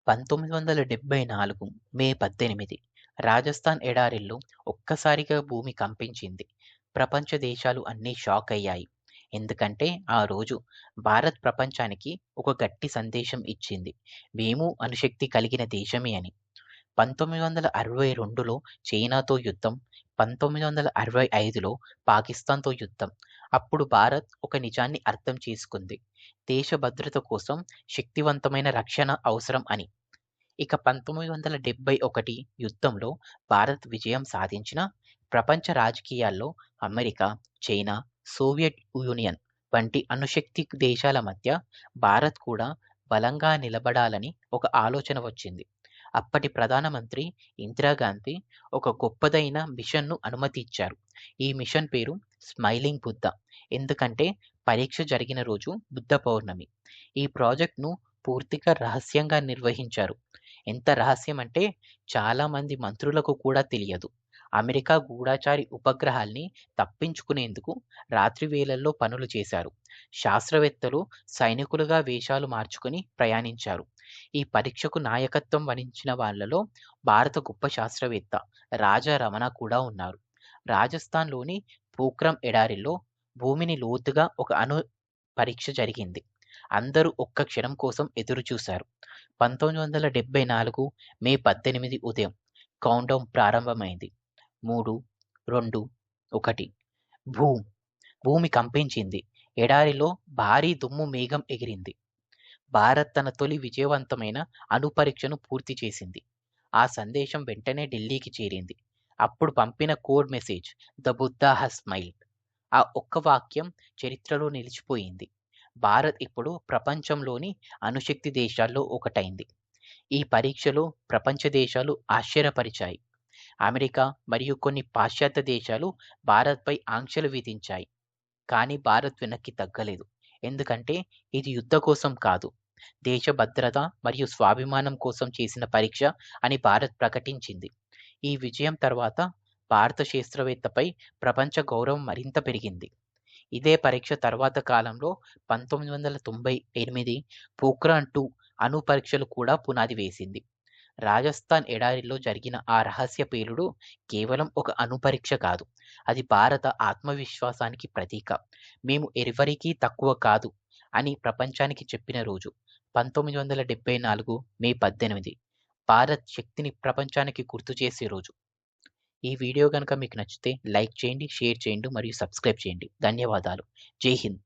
1974 మే 18 రాజస్థాన్ ఎడారిల్లో ఒక్కసారిగా భూమి కంపించింది. ప్రపంచ దేశాలు అన్నీ షాక్ అయ్యాయి. ఎందుకంటే ఆ రోజు భారత్ ప్రపంచానికి ఒక గట్టి సందేశం ఇచ్చింది. మేము అణుశక్తి కలిగిన దేశమే అని. 1962లో చైనాతో యుద్ధం, 1965లో పాకిస్తాన్‌తో యుద్ధం. అప్పుడు భారత్ ఒక నిజాన్ని అర్థం చేసుకుంది. దేశ భద్రత కోసం శక్తివంతమైన రక్షణ అవసరం అని. ఇక 1971 యుద్ధంలో భారత్ విజయం సాధించినా, ప్రపంచ రాజకీయాల్లో అమెరికా, చైనా, సోవియట్ యూనియన్ వంటి అణుశక్తి దేశాల మధ్య భారత్ కూడా బలంగా నిలబడాలని ఒక ఆలోచన వచ్చింది. అప్పటి ప్రధానమంత్రి ఇందిరాగాంధీ ఒక గొప్పదైన మిషన్‌ను అనుమతి ఇచ్చారు. ఈ మిషన్ పేరు స్మైలింగ్ బుద్ధ. ఎందుకంటే పరీక్ష జరిగిన రోజు బుద్ధ పౌర్ణమి. ఈ ప్రాజెక్ట్‌ను పూర్తిగా రహస్యంగా నిర్వహించారు. ఎంత రహస్యం అంటే చాలామంది మంత్రులకు కూడా తెలియదు. అమెరికా గూఢచారి ఉపగ్రహాల్ని తప్పించుకునేందుకు రాత్రి వేళల్లో పనులు చేశారు. శాస్త్రవేత్తలు సైనికులుగా వేషాలు మార్చుకొని ప్రయాణించారు. ఈ పరీక్షకు నాయకత్వం వహించిన వాళ్ళలో భారత గొప్ప శాస్త్రవేత్త రాజా రమణ కూడా ఉన్నారు. రాజస్థాన్‌లోని పోఖ్రాన్ ఎడారిలో భూమిని లోతుగా ఒక అణు పరీక్ష జరిగింది. అందరూ ఒక్క క్షణం కోసం ఎదురుచూశారు. 1974 మే 18 ఉదయం కౌంట్‌డౌన్ ప్రారంభమైంది. 3, 2, 1 భూమ్! భూమి కంపించింది. ఎడారిలో భారీ దుమ్ము మేఘం ఎగిరింది. భారత్ తన తొలి విజయవంతమైన అణు పరీక్షను పూర్తి చేసింది. ఆ సందేశం వెంటనే ఢిల్లీకి చేరింది. అప్పుడు పంపిన code message 'the Buddha has smiled'. ఆ ఒక్క వాక్యం చరిత్రలో నిలిచిపోయింది. భారత్ ఇప్పుడు ప్రపంచంలోని అణుశక్తి దేశాల్లో ఒకటైంది. ఈ పరీక్షలో ప్రపంచ దేశాలు ఆశ్చర్యపరిచాయి. అమెరికా మరియు కొన్ని పాశ్చాత్య దేశాలు భారత్‌పై ఆంక్షలు విధించాయి. కానీ భారత్ వెనక్కి తగ్గలేదు. ఎందుకంటే ఇది యుద్ధ కోసం కాదు, దేశ భద్రత మరియు స్వాభిమానం కోసం చేసిన పరీక్ష అని భారత్ ప్రకటించింది. ఈ విజయం తర్వాత భారత శాస్త్రవేత్తపై ప్రపంచ గౌరవం మరింత పెరిగింది. ఇదే పరీక్ష తర్వాత కాలంలో 1998 పోఖ్రాన్-2 అణు పరీక్షలు కూడా పునాది వేసింది. రాజస్థాన్ ఎడారిలో జరిగిన ఆ రహస్య పేలుడు కేవలం ఒక అణు పరీక్ష కాదు. అది భారత ఆత్మవిశ్వాసానికి ప్రతీక. మేము ఎవరికీ తక్కువ కాదు అని ప్రపంచానికి చెప్పిన రోజు. 1974 మే 18 భారత్ శక్తిని ప్రపంచానికి గుర్తు చేసే రోజు. ఈ వీడియో గనుక మీకు నచ్చితే లైక్ చేయండి, షేర్ చేయండి మరియు సబ్స్క్రైబ్ చేయండి. ధన్యవాదాలు. జై హింద్.